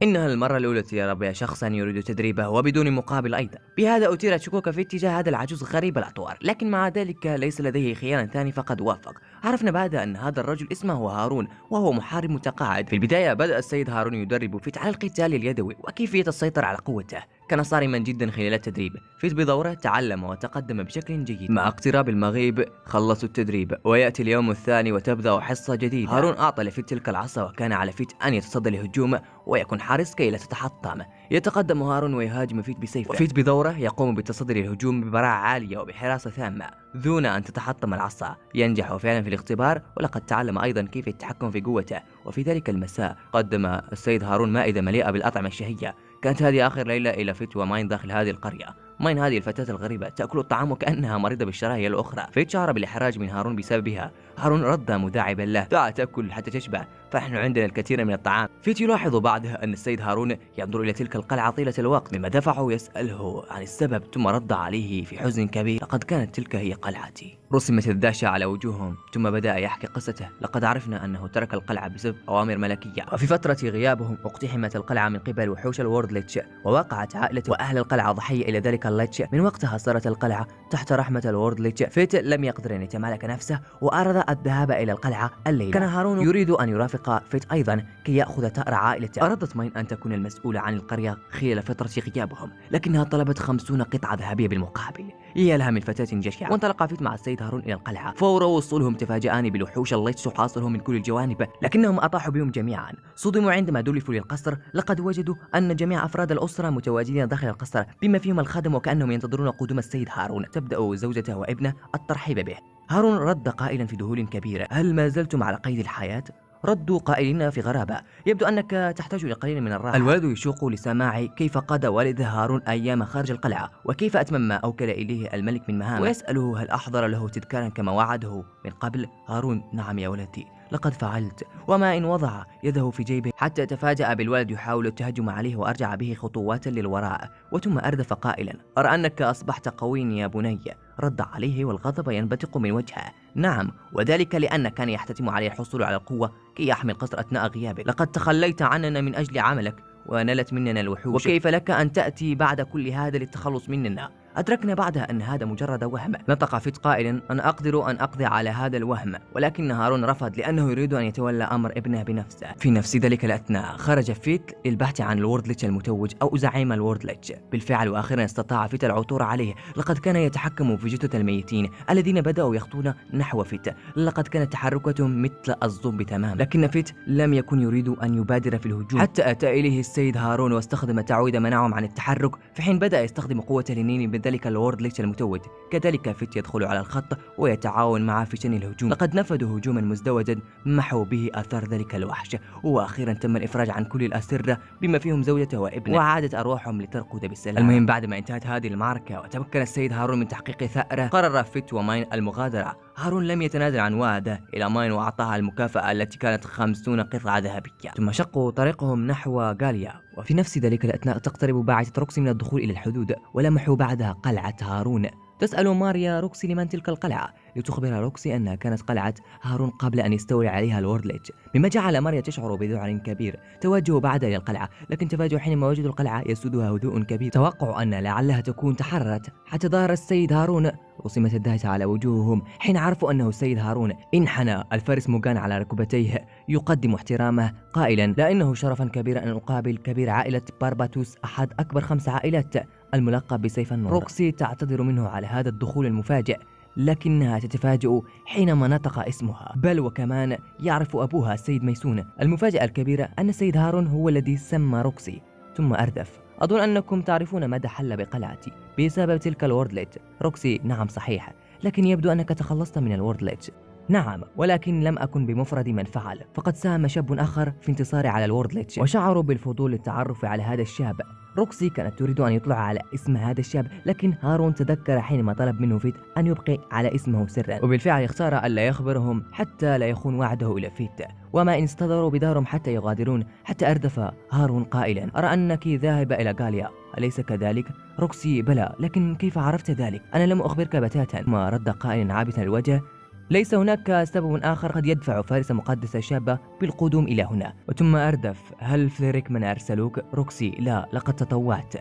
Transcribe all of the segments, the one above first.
إنها المرة الأولى التي يرى بها شخصا يريد تدريبه وبدون مقابل أيضا. بهذا أثيرت شكوك في اتجاه هذا العجوز غريب الأطوار، لكن مع ذلك ليس لديه خيار ثاني فقد وافق. عرفنا بعدها أن هذا الرجل اسمه هارون، وهو محارب متقاعد. في البداية بدأ السيد هارون يدرب فيت على القتال اليدوي وكيفية السيطرة على قوته. كان صارما جدا خلال التدريب. فيت بدوره تعلم وتقدم بشكل جيد. مع اقتراب المغيب خلصوا التدريب ويأتي اليوم الثاني وتبدأ حصة جديدة. هارون أعطى لفيت تلك العصا، وكان على فيت أن يتصدى للهجوم ويكون حريص كي لا تتحطم. يتقدم هارون ويهاجم فيت بسيفه، وفيت بدوره يقوم بالتصدي للهجوم ببراعة عالية وبحراسة تامة دون أن تتحطم العصا. ينجح فعلا في الاختبار، ولقد تعلم أيضا كيف التحكم في قوته. وفي ذلك المساء قدم السيد هارون مائدة مليئة بالأطعمة الشهية. كانت هذه آخر ليلة إلى فيت وماين داخل هذه القرية. ماين هذه الفتاة الغريبة تأكل الطعام وكأنها مريضة بالشرايين الأخرى. فيت شعر بالإحراج من هارون بسببها. هارون رد مداعبا له: دعها تأكل حتى تشبع، فنحن عندنا الكثير من الطعام. فيت يلاحظ بعدها أن السيد هارون ينظر إلى تلك القلعة طيلة الوقت، مما دفعه يسأله عن السبب، ثم رد عليه في حزن كبير: لقد كانت تلك هي قلعتي. رسمت الدهشة على وجوههم، ثم بدأ يحكي قصته: لقد عرفنا أنه ترك القلعة بسبب أوامر ملكية، وفي فترة غيابهم اقتحمت القلعة من قبل وحوش الورد ليتش، ووقعت عائلته وأهل القلعة ضحية إلى ذلك الليتش. من وقتها صارت القلعة تحت رحمة الورد ليتش. فيت لم يقدر أن يتمالك نفسه وأراد الذهاب إلى القلعة الليلة. كان هارون يريد أن يرافق فيت أيضا كي يأخذ ثأر عائلته. أرادت ماين أن تكون المسؤولة عن القرية خلال فترة غيابهم، لكنها طلبت 50 قطعة ذهبية بالمقابل. يا لها من فتاة جشعة. وانطلق فيت مع السيد هارون إلى القلعة. فور وصولهم تفاجآن بالوحوش الليتش تحاصرهم من كل الجوانب، لكنهم أطاحوا بهم جميعا. صدموا عندما دلفوا للقصر. لقد وجدوا أن جميع أفراد الأسرة متواجدين داخل القصر بما فيهم الخادم، وكأنهم ينتظرون قدوم السيد هارون. تبدأ زوجته وابنه الترحيب به. هارون رد قائلا في ذهول كبير: هل ما زلتم على قيد الحياة؟ ردوا قائلين في غرابة: يبدو أنك تحتاج لقليل من الراحة. الولد يشوق لسماع كيف قضى والده هارون أيام خارج القلعة، وكيف أتمم ما أوكل إليه الملك من مهام، ويسأله هل أحضر له تذكارا كما وعده من قبل. هارون: نعم يا ولدي، لقد فعلت. وما إن وضع يده في جيبه حتى تفاجأ بالولد يحاول التهجم عليه، وأرجع به خطوات للوراء، وثم أردف قائلا: أرى أنك أصبحت قويا يا بني. رد عليه والغضب ينبثق من وجهه: نعم، وذلك لأن كان يحتتم عليه الحصول على القوة كي يحمي القصر أثناء غيابه. لقد تخليت عننا من أجل عملك ونالت مننا الوحوش، وكيف لك أن تأتي بعد كل هذا للتخلص مننا؟ أدركنا بعدها أن هذا مجرد وهم. نطق فيت قائلا: أنا أقدر أن أقضي على هذا الوهم، ولكن هارون رفض لأنه يريد أن يتولى أمر ابنه بنفسه. في نفس ذلك الأثناء خرج فيت للبحث عن الورد ليتش المتوج أو زعيم الورد ليتش. بالفعل، وأخيرا استطاع فيت العثور عليه. لقد كان يتحكم في جثث الميتين الذين بدأوا يخطون نحو فيت. لقد كانت تحركاتهم مثل الزومبي تماما، لكن فيت لم يكن يريد أن يبادر في الهجوم حتى أتى إليه السيد هارون واستخدم تعويذة منعهم عن التحرك، في حين بدأ يستخدم قوة لنين من ذلك الورد ليتش المتوج. كذلك فيت يدخل على الخط ويتعاون معه في شن الهجوم. لقد نفذوا هجوما مزدوجا محوا به آثار ذلك الوحش، وأخيرا تم الإفراج عن كل الأسرة بما فيهم زوجته وابنه، وعادت أرواحهم لترقد بالسلام. المهم، بعدما انتهت هذه المعركة وتمكن السيد هارون من تحقيق ثأره، قرر فيت وماين المغادرة. هارون لم يتنازل عن وعده إلى ماين وأعطاها المكافأة التي كانت 50 قطعة ذهبية، ثم شقوا طريقهم نحو غاليا. وفي نفس ذلك الأثناء تقترب باعثة روكسي من الدخول إلى الحدود، ولمحوا بعدها قلعة هارون. تسأل ماريا روكسي لمن تلك القلعة، لتخبر روكسي أنها كانت قلعة هارون قبل أن يستولي عليها الورد ليتش، مما جعل ماريا تشعر بذعر كبير. توجهوا بعدها إلى القلعة، لكن تفاجئوا حينما وجدوا القلعة يسودها هدوء كبير. توقعوا أن لعلها تكون تحررت حتى ظهر السيد هارون. رسمت الدهشة على وجوههم حين عرفوا أنه السيد هارون. انحنى الفارس موغان على ركبتيه يقدم احترامه قائلا: لا، إنه شرفا كبيرا أن أقابل كبير عائلة بارباتوس، أحد أكبر 5 عائلات، الملقب بسيف النور. روكسي تعتذر منه على هذا الدخول المفاجئ، لكنها تتفاجأ حينما نطق اسمها، بل وكمان يعرف أبوها السيد ميسون. المفاجأة الكبيرة أن السيد هارون هو الذي سمى روكسي. ثم أردف: أظن أنكم تعرفون ماذا حل بقلعتي بسبب تلك الورد ليتش. روكسي: نعم صحيح، لكن يبدو أنك تخلصت من الورد ليتش. نعم، ولكن لم أكن بمفرد من فعل، فقد ساهم شاب آخر في انتصاري على الورد ليتش. وشعروا بالفضول للتعرف على هذا الشاب. روكسي كانت تريد أن يطلع على اسم هذا الشاب، لكن هارون تذكر حينما طلب منه فيت أن يبقي على اسمه سرا، وبالفعل اختار ألا يخبرهم حتى لا يخون وعده إلى فيت. وما إن استداروا بدارهم حتى يغادرون، حتى أردف هارون قائلا: أرى أنك ذاهبة إلى غاليا، أليس كذلك؟ روكسي: بلى، لكن كيف عرفت ذلك؟ أنا لم أخبرك بتاتا. ما رد قائلا عابثا الوجه: ليس هناك سبب آخر قد يدفع فارسة مقدسة شابة بالقدوم إلى هنا. وثم أردف: هل فليريك من أرسلوك؟ روكسي: لا، لقد تطوعت.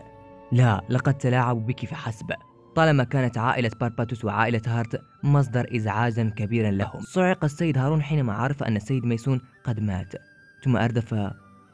لا، لقد تلاعبوا بك فحسب. طالما كانت عائلة بارباتوس وعائلة هارت مصدر إزعاج كبيرا لهم. صعق السيد هارون حينما عرف أن السيد ميسون قد مات. ثم أردف: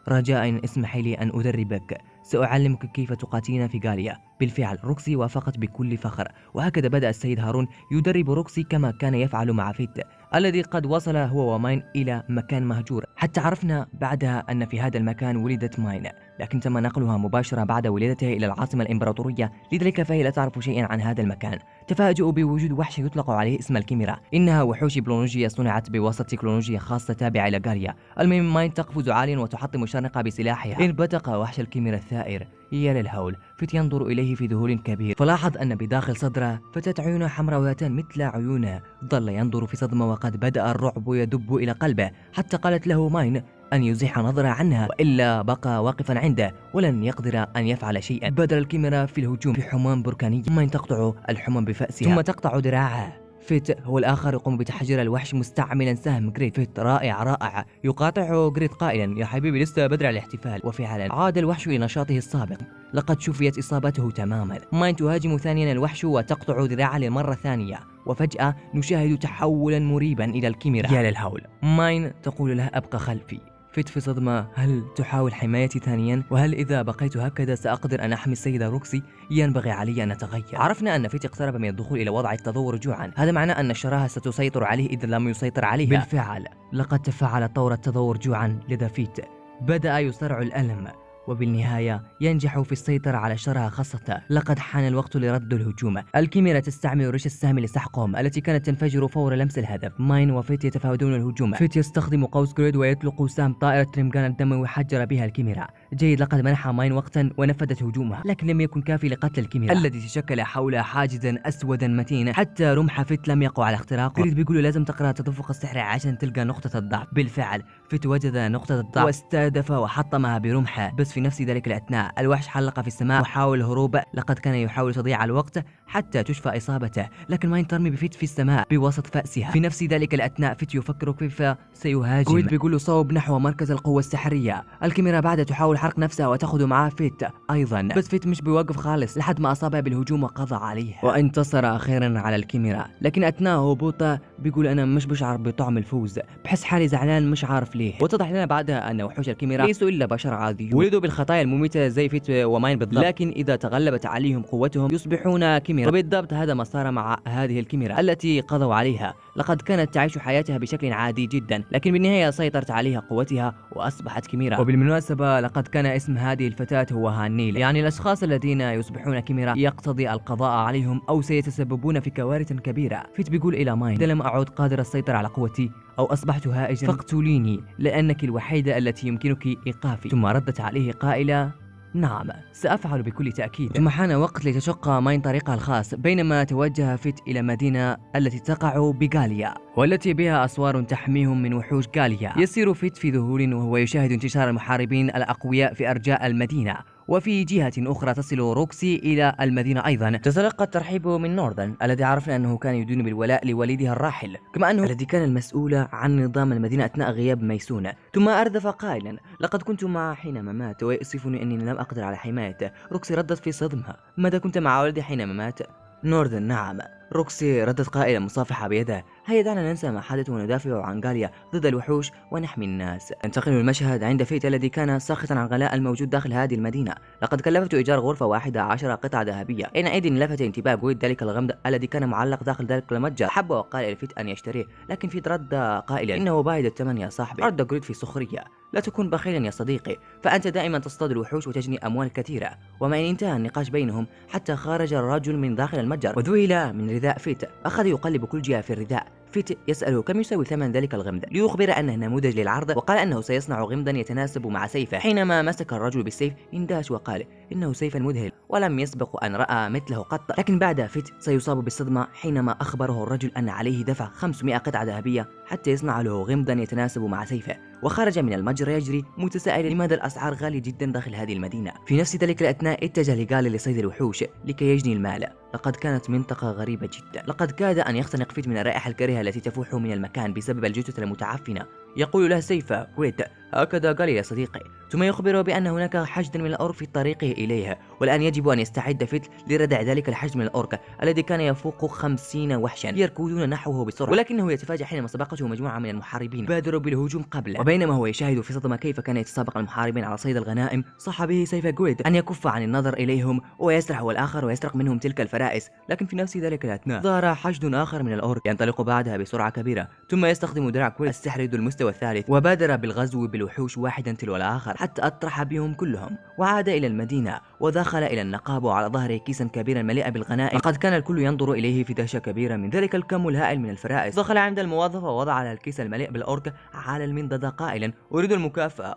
رجاء اسمحي لي أن أدربك، سأعلمك كيف تقاتلين في غاليا. بالفعل روكسي وافقت بكل فخر، وهكذا بدأ السيد هارون يدرب روكسي كما كان يفعل مع فيت الذي قد وصل هو وماين إلى مكان مهجور، حتى عرفنا بعدها أن في هذا المكان ولدت ماين، لكن تم نقلها مباشرة بعد ولادتها إلى العاصمة الإمبراطورية، لذلك فهي لا تعرف شيئا عن هذا المكان. تفاجؤوا بوجود وحش يطلق عليه اسم الكاميرا، إنها وحوش بلونجية صنعت بواسطة تكنولوجيا خاصة تابعة إلى غاليا. المهم ماين تقفز عاليا وتحطم شرنقة بسلاحها. انبتق وحش الكاميرا الثائر. يا للهول، فيت ينظر إليه في ذهول كبير، فلاحظ أن بداخل صدره فتاة عيون حمراوتان مثل عيونه. ظل ينظر في صدمة وقد بدأ الرعب يدب إلى قلبه، حتى قالت له ماين أن يزيح نظره عنها وإلا بقى واقفا عنده ولن يقدر أن يفعل شيئا. بدل الكاميرا في الهجوم في حمام بركانية. ماين تقطع الحمام بفأسها ثم تقطع ذراعها. فيت هو الآخر يقوم بتحجير الوحش مستعملا سهم جريت. فيت رائع رائع، يقاطعه جريت قائلا: يا حبيبي لسه بدري على الاحتفال. وفعلا عاد الوحش إلى نشاطه السابق، لقد شفيت إصابته تماما. ماين تهاجم ثانيا الوحش وتقطع ذراعه للمرة الثانية، وفجأة نشاهد تحولا مريبا إلى الكاميرا. يا للهول، ماين تقول له: أبقى خلفي. فيت في صدمة، هل تحاول حمايتي ثانيا؟ وهل إذا بقيت هكذا سأقدر أن أحمي السيدة روكسي؟ ينبغي علي أن أتغير. عرفنا أن فيت اقترب من الدخول إلى وضع التدور جوعا، هذا معناه أن الشراهة ستسيطر عليه إذا لم يسيطر عليها. بالفعل لقد تفاعل طور التدور جوعا لدى فيت، بدأ يصارع الألم وبالنهاية ينجح في السيطرة على شرها خاصة. لقد حان الوقت لرد الهجوم. الكاميرا تستعمل ريش السهم لسحقهم التي كانت تنفجر فور لمس الهدف. ماين وفيت يتفاوتون الهجوم. فيت يستخدم قوس جريد ويطلق سهم طائرة تريمغان الدموي وحجر بها الكاميرا. جيد، لقد منح ماين وقتا ونفذت هجومها، لكن لم يكن كافي لقتل الكاميرا الذي تشكل حولها حاجزا أسودا متينا، حتى رمح فيت لم يقع على اختراقه. جريد بيقول له لازم تقرأ تدفق السحر عشان تلقى نقطة الضعف. بالفعل فيت وجد نقطة الضعف واستهدف وحطمها برمحه، بس في نفس ذلك الأثناء الوحش حلق في السماء وحاول الهروب. لقد كان يحاول تضييع الوقت حتى تشفى إصابته، لكن ماين ترمي بفيت في السماء بوسط فأسها. في نفس ذلك الأثناء فيت يفكر كيف سيهاجم. جريد بيقول له صوب نحو مركز القوة السحرية. الكاميرا بعد تحاول حرق نفسها وتأخذ معها فيت أيضا، بس فيت مش بيوقف خالص لحد ما أصابها بالهجوم وقضى عليها وانتصر أخيرا على الكاميرا. لكن أثناء هبوطه بيقول أنا مش بشعر بطعم الفوز، بحس حالي زعلان مش عارف ليه. واتضح لنا بعدها أن وحوش الكاميرا ليسوا إلا بشر عاديون ولدوا بالخطايا المميتة زي فيت وماين بالضبط، لكن إذا تغلبت عليهم قوتهم يصبحون كاميرا. وبالضبط هذا ما صار مع هذه الكاميرا التي قضوا عليها. لقد كانت تعيش حياتها بشكل عادي جدا، لكن بالنهاية سيطرت عليها قوتها وأصبحت كاميرا. وبالمناسبة لقد كان اسم هذه الفتاة هو هانيل، يعني الأشخاص الذين يصبحون كاميرا يقتضي القضاء عليهم أو سيتسببون في كوارث كبيرة. فيت بيقول إلى ماين إذا لم أعد قادر السيطرة على قوتي أو أصبحت هائجا فاقتليني لأنك الوحيدة التي يمكنك إيقافي. ثم ردت عليه قائلة نعم سأفعل بكل تأكيد. ثم حان وقت لتشق ماين طريقها الخاص، بينما توجه فيت إلى مدينة التي تقع بغاليا والتي بها أسوار تحميهم من وحوش غاليا. يسير فيت في ذهول وهو يشاهد انتشار المحاربين الأقوياء في أرجاء المدينة، وفي جهة أخرى تصل روكسي إلى المدينة أيضا. تتلقى الترحيب من نوردن الذي عرفنا أنه كان يدين بالولاء لوالدها الراحل، كما أنه الذي كان المسؤول عن نظام المدينة أثناء غياب ميسون. ثم أردف قائلا لقد كنت معه حينما مات ويؤسفني أني لم أقدر على حمايته. روكسي ردت في صدمة ماذا كنت مع والدي حينما مات؟ نوردن نعم. روكسي ردت قائلة مصافحة بيدها هيا دعنا ننسى ما حدث وندافع عن غاليا ضد الوحوش ونحمي الناس. انتقل المشهد عند فيت الذي كان ساخطا عن الغلاء الموجود داخل هذه المدينة. لقد كلفته إيجار غرفة 11 قطعة ذهبية. حينئذ لفت انتباه جويد ذلك الغمد الذي كان معلق داخل ذلك المتجر. حب وقال لفيت أن يشتريه، لكن فيت رد قائلا إنه باهظ الثمن يا صاحبي. رد جويد في سخرية لا تكن بخيلا يا صديقي، فأنت دائما تصطاد الوحوش وتجني أموال كثيرة. وما إن انتهى النقاش بينهم حتى خرج الرجل من داخل المتجر وذهل من رداء فيت. أخذ يقلب كل جهة في الرداء. فيت يسأله كم يساوي ثمن ذلك الغمد ليخبر أنه نموذج للعرض، وقال أنه سيصنع غمدا يتناسب مع سيفه. حينما مسك الرجل بالسيف اندهش وقال إنه سيف مذهل ولم يسبق أن رأى مثله قط. لكن بعد فيت سيصاب بالصدمة حينما أخبره الرجل أن عليه دفع 500 قطعة ذهبية حتى يصنع له غمدا يتناسب مع سيفه. وخرج من المتجر يجري متسائلا لماذا الأسعار غالية جدا داخل هذه المدينة. في نفس ذلك الأثناء اتجه لغالي لصيد الوحوش لكي يجني المال. لقد كانت منطقة غريبة جدا. لقد كاد أن يختنق فيت من الرائحة الكريهة التي تفوح من المكان بسبب الجثث المتعفنة. يقول له سيفا جريد: هكذا قال يا صديقي. ثم يخبره بأن هناك حشدا من الأورك في طريقه إليه، والآن يجب أن يستعد فيت لردع ذلك الحشد من الأورك الذي كان يفوق 50 وحشا يركضون نحوه بسرعة. ولكنه يتفاجأ حينما سبقته مجموعة من المحاربين بادروا بالهجوم قبله. وبينما هو يشاهد في صدمة كيف كان يتسابق المحاربين على صيد الغنائم، صح به سيفا جريد أن يكف عن النظر إليهم ويسرح هو الآخر ويسرق منهم تلك الفرائس. لكن في نفس ذلك الأثناء ظهر حشد آخر من الأورك ينطلق بعدها بسرعة كبيرة، ثم يستخدم درع جريد السحر ذو المستوى الثالث وبادر بالغزو بالوحوش واحدا تلو الآخر حتى أطرح بهم كلهم. وعاد إلى المدينة ودخل إلى النقاب وعلى ظهره كيسا كبيرا مليئا بالغنائم. لقد كان الكل ينظر إليه في دهشة كبيرة من ذلك الكم الهائل من الفرائس. دخل عند الموظفة ووضع على الكيس المليء بالأورك على المنضدة قائلا: أريد المكافأة.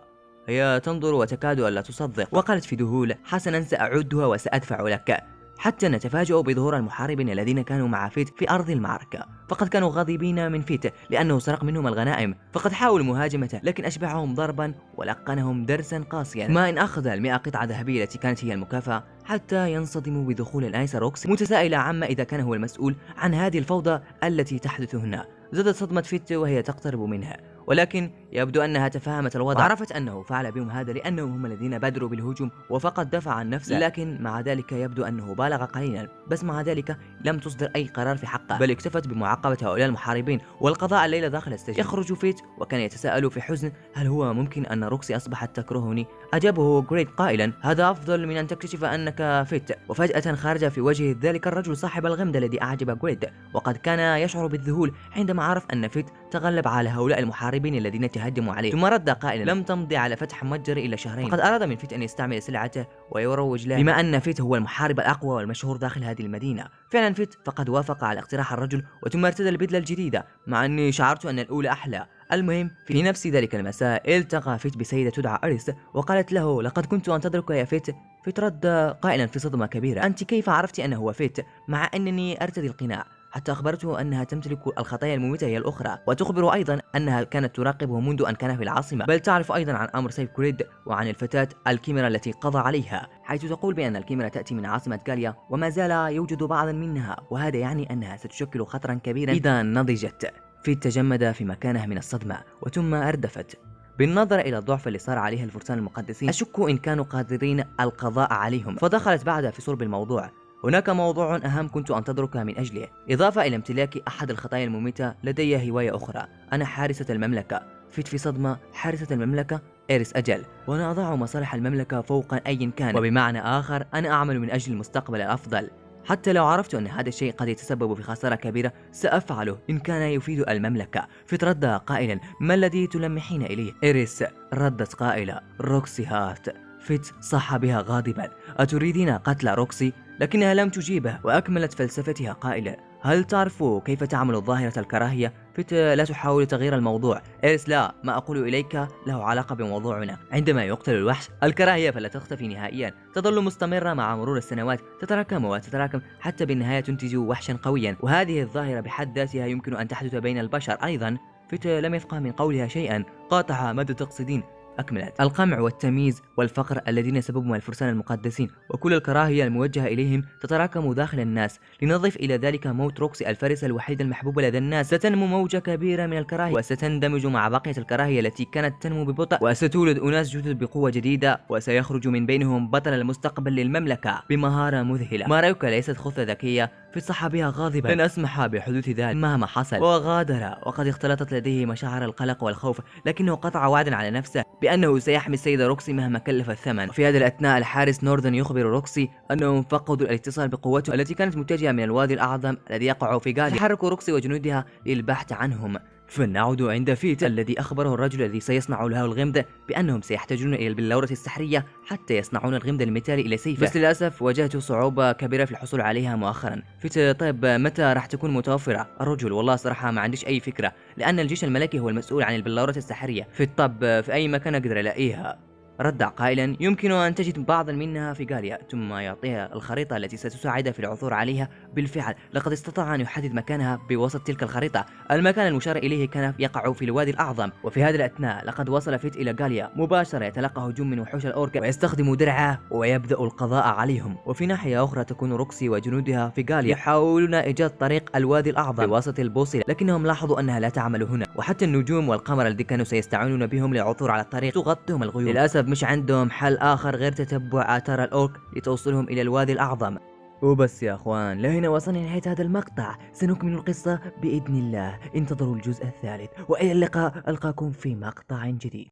هي تنظر وتكاد ألا تصدق، وقالت في ذهول: حسنا، سأعدها وسأدفع لك. حتى نتفاجأ بظهور المحاربين الذين كانوا مع فيت في أرض المعركة. فقد كانوا غاضبين من فيت لأنه سرق منهم الغنائم، فقد حاولوا مهاجمته لكن أشبعهم ضربا ولقنهم درسا قاسيا. ما إن أخذ 100 قطعة ذهبية التي كانت هي المكافأة حتى ينصدموا بدخول الآنسة روكسي متسائلة عما إذا كان هو المسؤول عن هذه الفوضى التي تحدث هنا. زادت صدمة فيت وهي تقترب منها، ولكن يبدو أنها تفهمت الوضع وعرفت أنه فعل بهم هذا لأنهم هم الذين بادروا بالهجوم وفقد دفع عن نفسه. لكن مع ذلك يبدو أنه بالغ قليلا، بس مع ذلك لم تصدر أي قرار في حقه، بل اكتفت بمعاقبة هؤلاء المحاربين والقضاء الليلة داخل السجن. يخرج فيت وكان يتساءل في حزن: هل هو ممكن أن روكسي أصبحت تكرهني؟ أجابه جريد قائلا: هذا أفضل من أن تكتشف أنك فيت. وفجأة خرج في وجه ذلك الرجل صاحب الغمد الذي أعجب جريد، وقد كان يشعر بالذهول عندما عرف أن فيت تغلب على هؤلاء المحاربين الذين تهجموا عليه. ثم رد قائلا: لم تمضي على فتح متجر إلا شهرين. فقد أراد من فيت أن يستعمل سلعته ويروج له بما أن فيت هو المحارب الأقوى والمشهور داخل هذه المدينة. فعلا فيت فقد وافق على اقتراح الرجل وثم ارتدى البدلة الجديدة، مع أني شعرت أن الأولى أحلى. المهم في نفس ذلك المساء التقى فيت بسيدة تدعى أريس وقالت له: لقد كنت أنتظرك يا فيت. فيت رد قائلا في صدمة كبيرة: أنت كيف عرفت أنه هو فيت مع أنني أرتدي القناع؟ حتى أخبرته أنها تمتلك الخطايا المميتة هي الأخرى، وتخبر أيضا أنها كانت تراقبه منذ أن كان في العاصمة، بل تعرف أيضا عن أمر سيف جريد وعن الفتاة الكاميرا التي قضى عليها، حيث تقول بأن الكاميرا تأتي من عاصمة غاليا وما زال يوجد بعضا منها، وهذا يعني أنها ستشكل خطرا كبيرا إذا نضجت. فيت تجمد في مكانه من الصدمة وثم أردفت. بالنظر إلى الضعف اللي صار عليه الفرسان المقدسين أشك إن كانوا قادرين القضاء عليهم، فدخلت بعدها في صلب الموضوع: هناك موضوع أهم كنت أنتظرك من أجله. إضافة إلى امتلاك أحد الخطايا المميتة لدي هواية أخرى، أنا حارسة المملكة. فيت في صدمة: حارسة المملكة؟ إيريس أجل، وأنا أضع مصالح المملكة فوق أي كان، وبمعنى آخر أنا أعمل من أجل المستقبل الأفضل. حتى لو عرفت أن هذا الشيء قد يتسبب في خسارة كبيرة سأفعله إن كان يفيد المملكة. فيت رد قائلا: ما الذي تلمحين إليه؟ إيريس ردت قائلة: روكسي هارت. فيت صاح بها غاضبا: أتريدين قتل روكسي؟ لكنها لم تجيبه وأكملت فلسفتها قائلة: هل تعرف كيف تعمل ظاهرة الكراهية؟ فيت لا تحاول تغيير الموضوع. إيريس: لا، ما أقول إليك له علاقة بموضوعنا. عندما يقتل الوحش الكراهية فلا تختفي نهائيا، تظل مستمرة مع مرور السنوات، تتراكم وتتراكم حتى بالنهاية تنتج وحشا قويا، وهذه الظاهرة بحد ذاتها يمكن أن تحدث بين البشر أيضا. فيت لم يفقه من قولها شيئا، قاطعها: ماذا تقصدين؟ أكملت: القمع والتمييز والفقر الذين سببهم الفرسان المقدسين وكل الكراهية الموجهة إليهم تتراكم داخل الناس. لنضيف إلى ذلك موت روكسي الفارسة الوحيدة المحبوبة لدى الناس، ستنمو موجة كبيرة من الكراهية وستندمج مع بقية الكراهية التي كانت تنمو ببطء، وستولد أناس جدد بقوة جديدة، وسيخرج من بينهم بطل المستقبل للمملكة بمهارة مذهلة. ما رأيك ليست خطة ذكية؟ في صحابها غاضبا: لن أسمح بحدوث ذلك مهما حصل. وغادر وقد اختلطت لديه مشاعر القلق والخوف، لكنه قطع وعدا على نفسه بأنه سيحمي السيدة روكسي مهما كلف الثمن. وفي هذا الأثناء الحارس نوردن يخبر روكسي أنهم فقدوا الاتصال بقوته التي كانت متجهة من الوادي الأعظم الذي يقع في غاليا. تحرك روكسي وجنودها للبحث عنهم. فنعود عند فيت الذي أخبره الرجل الذي سيصنع له الغمد بأنهم سيحتاجون إلى البلورة السحرية حتى يصنعون الغمد المثالي إلى سيفه، بس للأسف واجهت صعوبة كبيرة في الحصول عليها مؤخرا. فيت: طيب متى راح تكون متوفرة؟ الرجل: والله صراحة ما عنديش أي فكرة، لأن الجيش الملكي هو المسؤول عن البلورة السحرية. فيت: طب في أي مكان أقدر ألاقيها؟ رد قائلا: يمكن أن تجد بعضا منها في غاليا، ثم يعطيها الخريطة التي ستساعدها في العثور عليها. بالفعل لقد استطاع أن يحدد مكانها بوسط تلك الخريطة. المكان المشار إليه كان يقع في الوادي الأعظم، وفي هذه الأثناء لقد وصل فيت إلى غاليا مباشرة، يتلقى هجوم من وحوش الأورك ويستخدم درعه ويبدأ القضاء عليهم. وفي ناحية أخرى تكون روكسي وجنودها في غاليا يحاولون إيجاد طريق الوادي الأعظم بواسطة البوصلة، لكنهم لاحظوا أنها لا تعمل هنا، وحتى النجوم والقمر الذي كانوا سيستعينون بهم للعثور على الطريق تغطيهم الغيوم. للأسف مش عندهم حل آخر غير تتبع آثار الأورك لتوصلهم إلى الوادي الأعظم. وبس يا أخوان، لهنا وصلنا لنهاية هذا المقطع. سنكمل القصة بإذن الله، انتظروا الجزء الثالث، وإلى اللقاء. ألقاكم في مقطع جديد.